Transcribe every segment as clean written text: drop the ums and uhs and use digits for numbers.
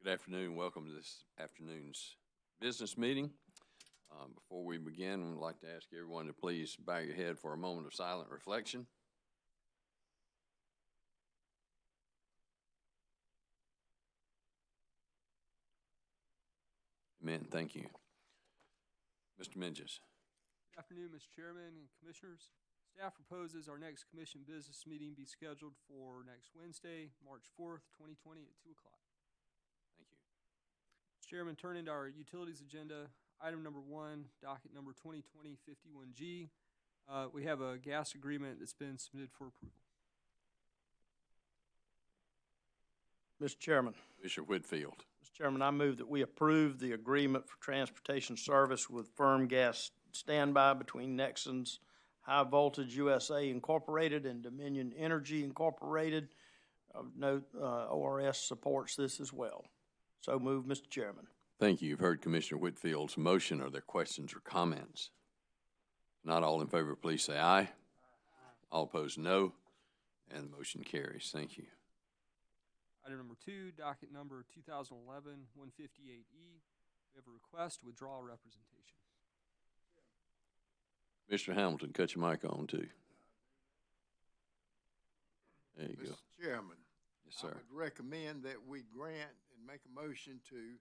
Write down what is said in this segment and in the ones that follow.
Good afternoon. Welcome to this afternoon's business meeting. Before we begin, I'd like to ask everyone to please bow your head for a moment of silent reflection. Amen. Thank you. Mr. Minges. Good afternoon, Mr. Chairman and Commissioners. Staff proposes our next Commission business meeting be scheduled for next Wednesday, March 4th, 2020 at 2 o'clock. Thank you. Mr. Chairman, turning to our utilities agenda, item number 1, docket number 2020-51G. We have a gas agreement that's been submitted for approval. Mr. Chairman. Commissioner Whitfield. Mr. Chairman, I move that we approve the agreement for transportation service with Firm Gas Standby between Nexans High Voltage USA Incorporated and Dominion Energy Incorporated. Note ORS supports this as well. So move, Mr. Chairman. Thank you. You've heard Commissioner Whitfield's motion. Are there questions or comments? Not all in favor, please say aye. All opposed, no. And the motion carries. Thank you. Item number 2, docket number 2011-158E. We have a request to withdraw representation. Mr. Hamilton, cut your mic on too. There you go. Mr. Chairman. Yes, sir. I would recommend that we grant and make a motion to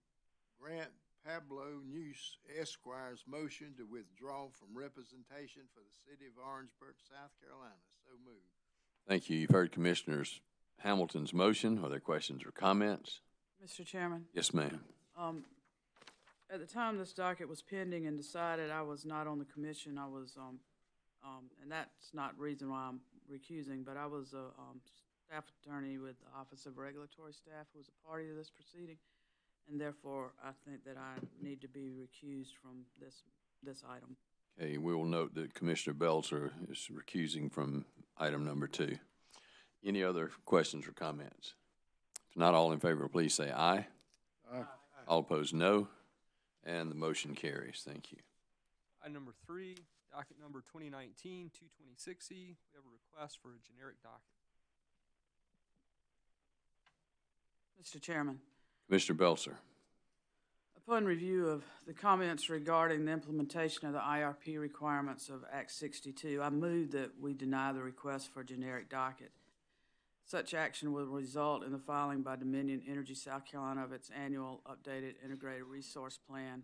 grant Pablo Neuse Esquire's motion to withdraw from representation for the city of Orangeburg, South Carolina. So moved. Thank you. You've heard Commissioners Hamilton's motion. Are there questions or comments? Mr. Chairman. Yes, ma'am. At the time this docket was pending and decided, I was not on the commission. I was, and that's not the reason why I'm recusing, but I was a staff attorney with the Office of Regulatory Staff who was a party to this proceeding, and therefore I think that I need to be recused from this item. Okay, we will note that Commissioner Belzer is recusing from item number 2. Any other questions or comments? If not all in favor, please say aye. Aye. All opposed, no. And the motion carries. Thank you. Item number 3, docket number 2019-226E. We have a request for a generic docket. Mr. Chairman. Commissioner Belzer. Upon review of the comments regarding the implementation of the IRP requirements of Act 62, I move that we deny the request for a generic docket. Such action will result in the filing by Dominion Energy South Carolina of its annual updated integrated resource plan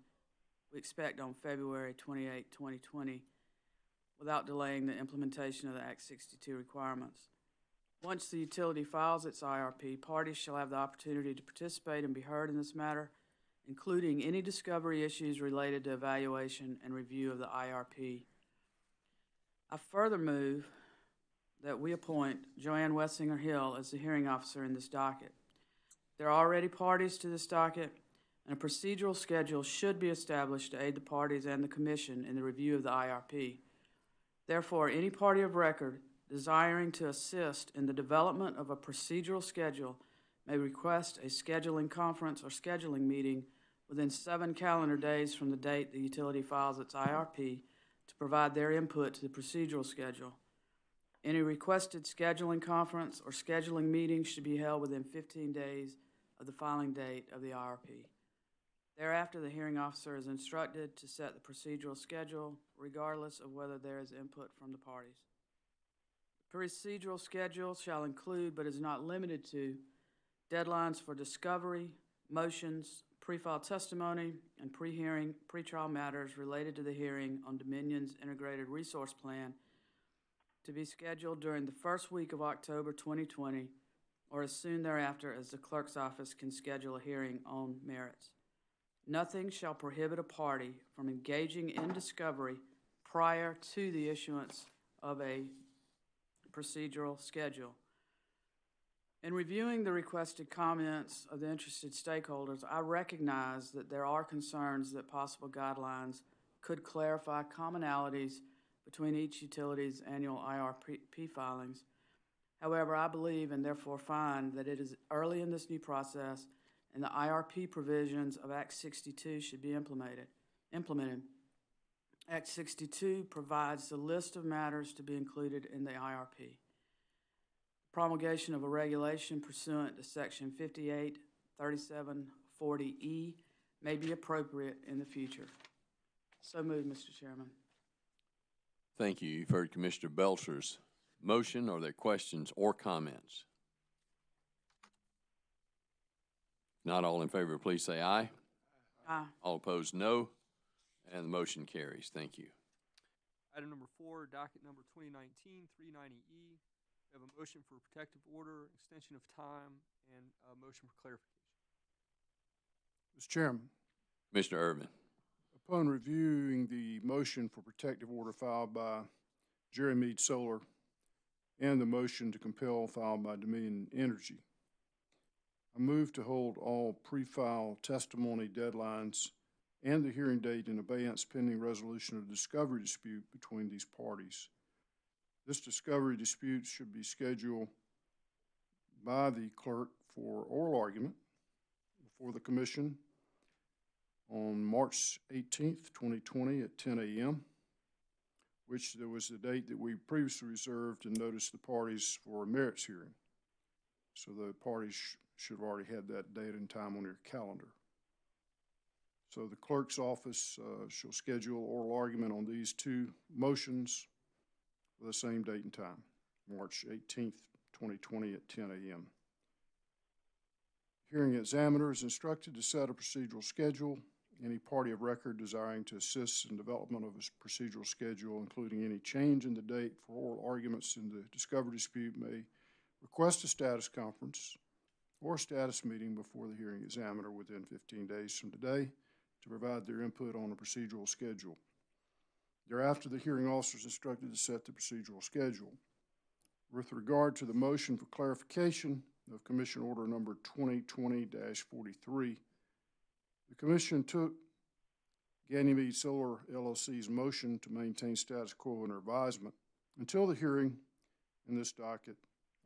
we expect on February 28, 2020, without delaying the implementation of the Act 62 requirements. Once the utility files its IRP, parties shall have the opportunity to participate and be heard in this matter, including any discovery issues related to evaluation and review of the IRP. I further move that we appoint Joanne Wessinger Hill as the hearing officer in this docket. There are already parties to this docket, and a procedural schedule should be established to aid the parties and the Commission in the review of the IRP. Therefore, any party of record desiring to assist in the development of a procedural schedule may request a scheduling conference or scheduling meeting within 7 calendar days from the date the utility files its IRP to provide their input to the procedural schedule. Any requested scheduling conference or scheduling meeting should be held within 15 days of the filing date of the IRP. Thereafter, the hearing officer is instructed to set the procedural schedule, regardless of whether there is input from the parties. The procedural schedule shall include, but is not limited to, deadlines for discovery, motions, pre-file testimony, and pre-hearing, pre-trial matters related to the hearing on Dominion's Integrated Resource Plan to be scheduled during the first week of October 2020 or as soon thereafter as the clerk's office can schedule a hearing on merits. Nothing shall prohibit a party from engaging in discovery prior to the issuance of a procedural schedule. In reviewing the requested comments of the interested stakeholders, I recognize that there are concerns that possible guidelines could clarify commonalities between each utility's annual IRP filings. However, I believe and therefore find that it is early in this new process and the IRP provisions of Act 62 should be implemented. Act 62 provides the list of matters to be included in the IRP. Promulgation of a regulation pursuant to Section 5837 40E may be appropriate in the future. So moved, Mr. Chairman. Thank you. You've heard Commissioner Belcher's motion. Are there questions or comments? Not all in favor, please say aye. Aye. All opposed, no. And the motion carries. Thank you. Item number 4, docket number 2019-390E. We have a motion for protective order, extension of time, and a motion for clarification. Mr. Chairman, Commissioner Irvin. upon reviewing the motion for protective order filed by Jerry Mead Solar and the motion to compel filed by Dominion Energy, I move to hold all pre-file testimony deadlines and the hearing date in abeyance pending resolution of the discovery dispute between these parties. This discovery dispute should be scheduled by the clerk for oral argument before the commission on March 18th, 2020 at 10 a.m., which there was the date that we previously reserved and noticed the parties for a merits hearing. So the parties should have already had that date and time on their calendar. So the clerk's office shall schedule oral argument on these two motions for the same date and time, March 18th, 2020 at 10 a.m. Hearing examiner is instructed to set a procedural schedule. Any party of record desiring to assist in development of a procedural schedule, including any change in the date for oral arguments in the discovery dispute, may request a status conference or a status meeting before the hearing examiner within 15 days from today to provide their input on a procedural schedule. Thereafter, the hearing officer is instructed to set the procedural schedule. With regard to the motion for clarification of Commission Order Number 2020-43, the Commission took Ganymede Solar LLC's motion to maintain status quo under advisement until the hearing in this docket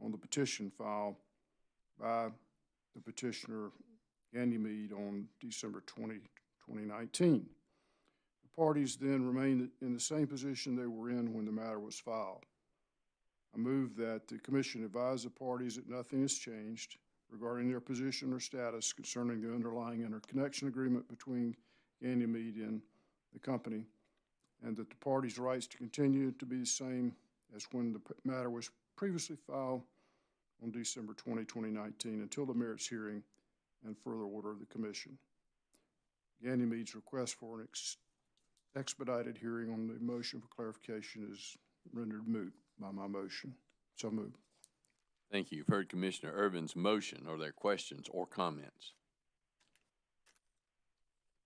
on the petition filed by the petitioner Ganymede on December 20, 2019. The parties then remained in the same position they were in when the matter was filed. I move that the Commission advise the parties that nothing has changed regarding their position or status concerning the underlying interconnection agreement between Ganymede and the company, and that the parties' rights to continue to be the same as when the matter was previously filed on December 20, 2019 until the merits hearing and further order of the Commission. Ganymede's request for an expedited hearing on the motion for clarification is rendered moot by my motion. So moved. Thank you. You've heard Commissioner Irvin's motion. Are there questions or comments?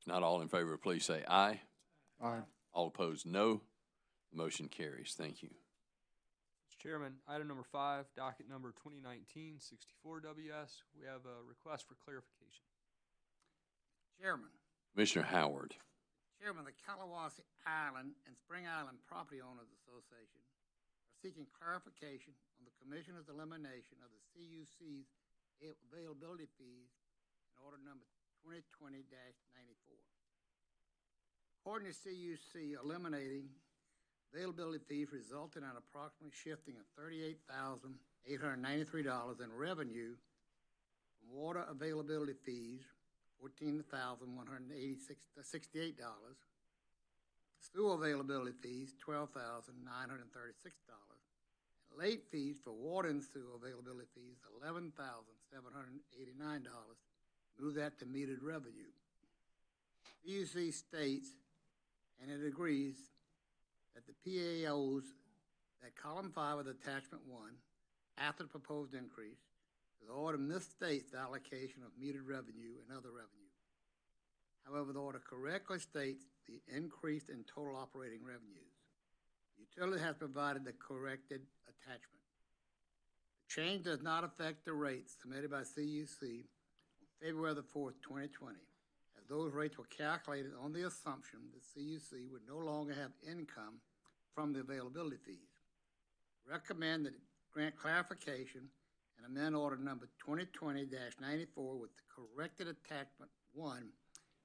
Not all in favor, please say aye. Aye. All opposed, no. The motion carries. Thank you. Mr. Chairman, item number 5, docket number 2019-64WS. We have a request for clarification. Chairman, Commissioner Howard. Chairman, the Kalawasi Island and Spring Island Property Owners Association are seeking clarification on the Commissioner's elimination of the CUC's availability fees in order number 2020-94. According to CUC, eliminating availability fees resulted in approximately shifting of $38,893 in revenue from water availability fees, $14,168, sewer availability fees, $12,936, and late fees for water and sewer availability fees, $11,789. Move that to metered revenue. CUC states, and it agrees, that the PAOs that column 5 of attachment 1, after the proposed increase, the order misstates the allocation of metered revenue and other revenue. However, the order correctly states the increase in total operating revenues. The utility has provided the corrected attachment. The change does not affect the rates submitted by CUC on February the 4th, 2020, as those rates were calculated on the assumption that CUC would no longer have income from the availability fees. Recommend that grant clarification and amend order number 2020-94 with the corrected attachment 1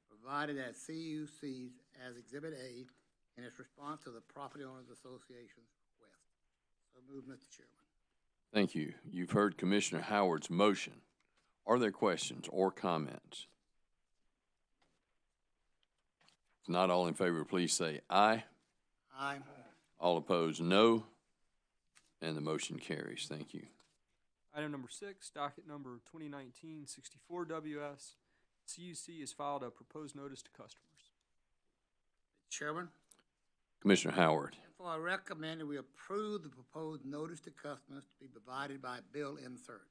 provided at CUC's as Exhibit A in its response to the Property Owners Association's request. So move, Mr. Chairman. Thank you. You've heard Commissioner Howard's motion. Are there questions or comments? If not, all in favor, please say aye. Aye. All opposed, no. And the motion carries. Thank you. Item number 6, docket number 2019-64 WS. CUC has filed a proposed notice to customers. Chairman, Commissioner Howard. therefore I recommend that we approve the proposed notice to customers to be provided by Bill Insert.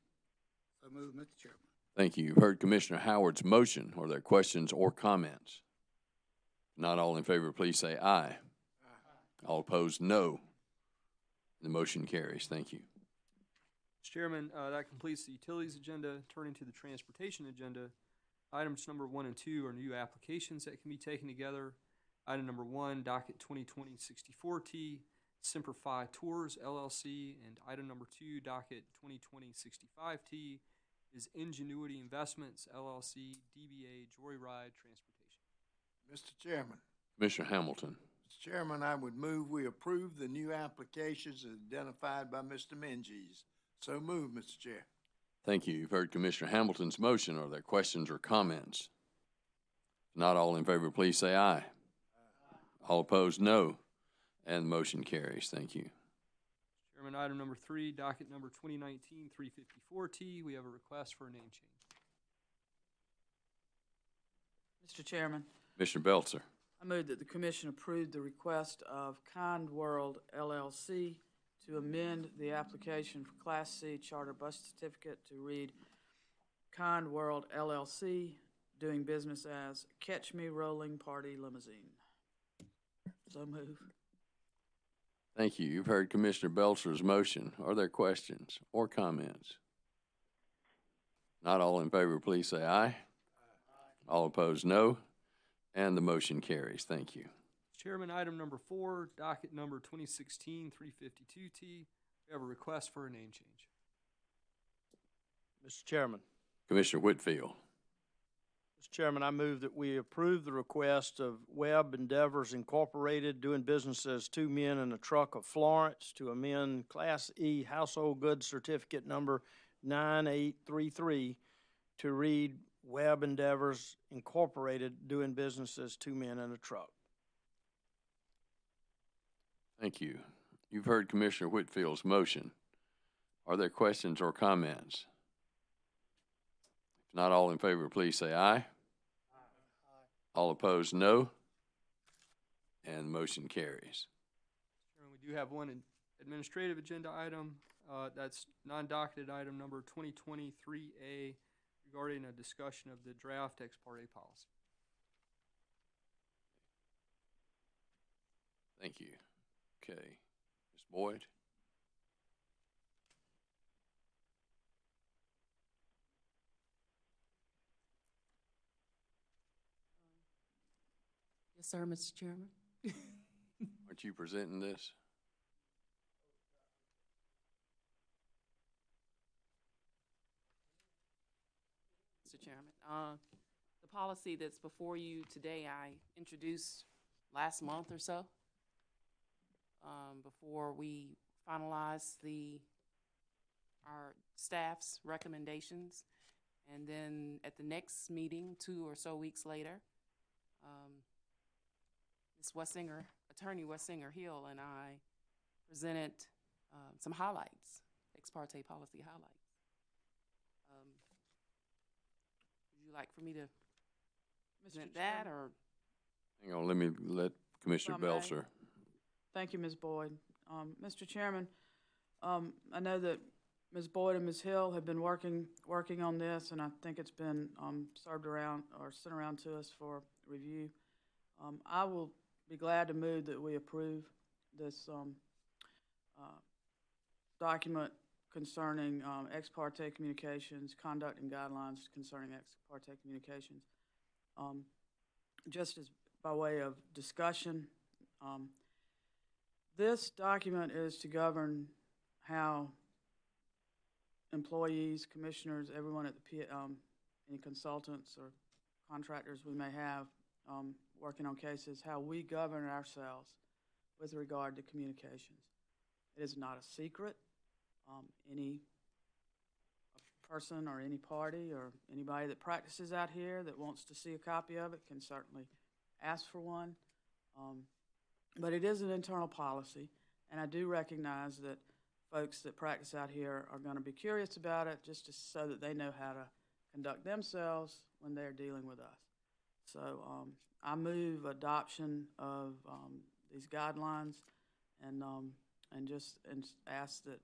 So move, Mr. Chairman. Thank you. You've heard Commissioner Howard's motion. Are there questions or comments? Not all in favor, please say aye. All opposed, no. The motion carries. Thank you. Mr. Chairman, that completes the utilities agenda. Turning to the transportation agenda, items number 1 and 2 are new applications that can be taken together. Item number 1, docket 2020-64T, Simplify Tours LLC, and item number 2, docket 2020-65T, is Ingenuity Investments LLC, DBA Joyride Transportation. Mr. Chairman. Commissioner Hamilton. Mr. Chairman, I would move we approve the new applications as identified by Mr. Menges. So move, Mr. Chair. Thank you. You've heard Commissioner Hamilton's motion. Are there questions or comments? Not all in favor, please say aye. All opposed, no. And the motion carries. Thank you. Chairman, item number 3, docket number 2019-354T, we have a request for a name change. Mr. Chairman, Commissioner Belzer. I move that the commission approve the request of Kind World LLC to amend the application for Class C charter bus certificate to read Kind World LLC, doing business as Catch Me Rolling Party Limousine. So move. Thank you. You've heard Commissioner Belzer's motion. Are there questions or comments? Not all in favor, please say aye. All opposed, no. And the motion carries. Thank you. Chairman, item number 4, docket number 2016-352T, we have a request for a name change. Mr. Chairman. Commissioner Whitfield. Mr. Chairman, I move that we approve the request of Webb Endeavors Incorporated, doing business as Two Men and a Truck of Florence, to amend Class E Household Goods Certificate number 9833 to read Webb Endeavors Incorporated, doing business as Two Men and a Truck. Thank you. You've heard Commissioner Whitfield's motion. Are there questions or comments? If not all in favor, please say aye. All opposed, no. And the motion carries. Chairman, we do have one administrative agenda item. That's non-docketed item number 2023A, regarding a discussion of the draft ex parte policy. Thank you. Okay. Ms. Boyd? Yes, sir, Mr. Chairman. Aren't you presenting this? Mr. Chairman, the policy that's before you today, I introduced last month or so, before we finalized our staff's recommendations. And then at the next meeting, 2 or so weeks later, Ms. Wessinger, Attorney Wessinger Hill, and I presented some highlights, ex parte policy highlights. Would you like for me to present that, or? Hang on, let Commissioner If I may. Belzer. Thank you, Ms. Boyd. Mr. Chairman, I know that Ms. Boyd and Ms. Hill have been working on this, and I think it's been served around or sent around to us for review. I will be glad to move that we approve this document concerning ex parte communications, conduct and guidelines concerning ex parte communications. Just as by way of discussion, this document is to govern how employees, commissioners, everyone at the any consultants or contractors we may have working on cases, how we govern ourselves with regard to communications. It is not a secret. Any person or any party or anybody that practices out here that wants to see a copy of it can certainly asked for one. But it is an internal policy, and I do recognize that folks that practice out here are going to be curious about it so that they know how to conduct themselves when they're dealing with us. So I move adoption of these guidelines and ask that,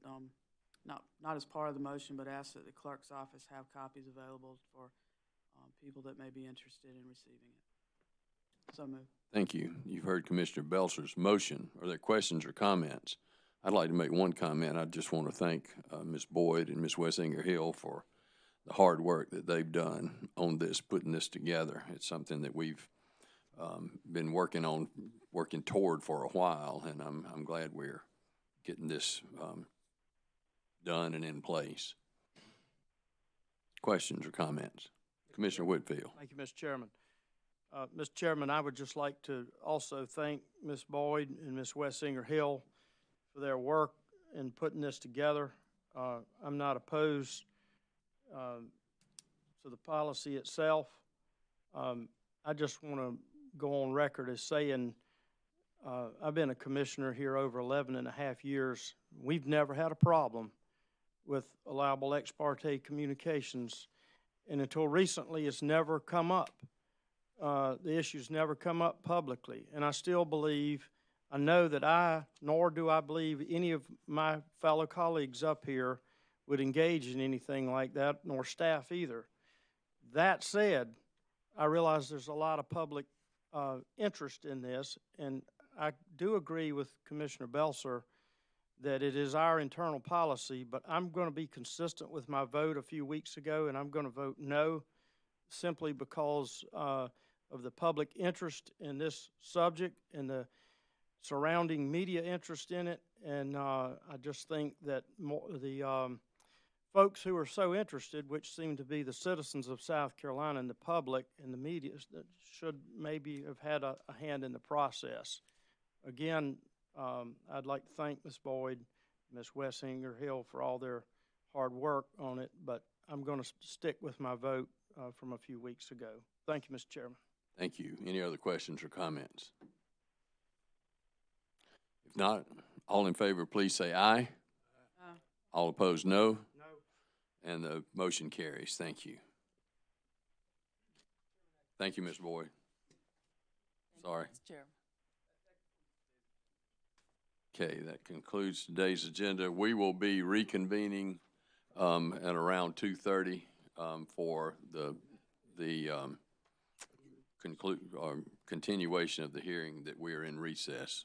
not as part of the motion, but ask that the clerk's office have copies available for people that may be interested in receiving it. So move. Thank you. You've heard Commissioner Belser's motion. Are there questions or comments? I'd like to make one comment. I just want to thank Ms. Boyd and Ms. Wessinger Hill for the hard work that they've done on this, putting this together. It's something that we've been working toward for a while, and I'm glad we're getting this done and in place. Questions or comments? Commissioner Whitfield. Thank you, Mr. Chairman. Mr. Chairman, I would just like to also thank Ms. Boyd and Ms. Wessinger Hill for their work in putting this together. I'm not opposed to the policy itself. I just want to go on record as saying I've been a commissioner here over 11 and a half years. We've never had a problem with allowable ex parte communications, and until recently it's never come up. The issue's never come up publicly, and I still believe, I know that nor do I believe any of my fellow colleagues up here would engage in anything like that, nor staff either. That said, I realize there's a lot of public interest in this, and I do agree with Commissioner Belser that it is our internal policy, but I'm going to be consistent with my vote a few weeks ago, and I'm going to vote no simply because of the public interest in this subject and the surrounding media interest in it. And I just think that the folks who are so interested, which seem to be the citizens of South Carolina and the public and the media, that should maybe have had a hand in the process. Again, I'd like to thank Ms. Boyd, Ms. Wessinger Hill for all their hard work on it, but I'm going to stick with my vote from a few weeks ago. Thank you, Mr. Chairman. Thank you. Any other questions or comments? If not, all in favor, please say aye. All opposed, no. No. And the motion carries. Thank you. Thank you, Ms. Boyd. Sorry. Mr. Chairman. Okay, that concludes today's agenda. We will be reconvening at around 2:30 for the continuation of the hearing that we are in recess.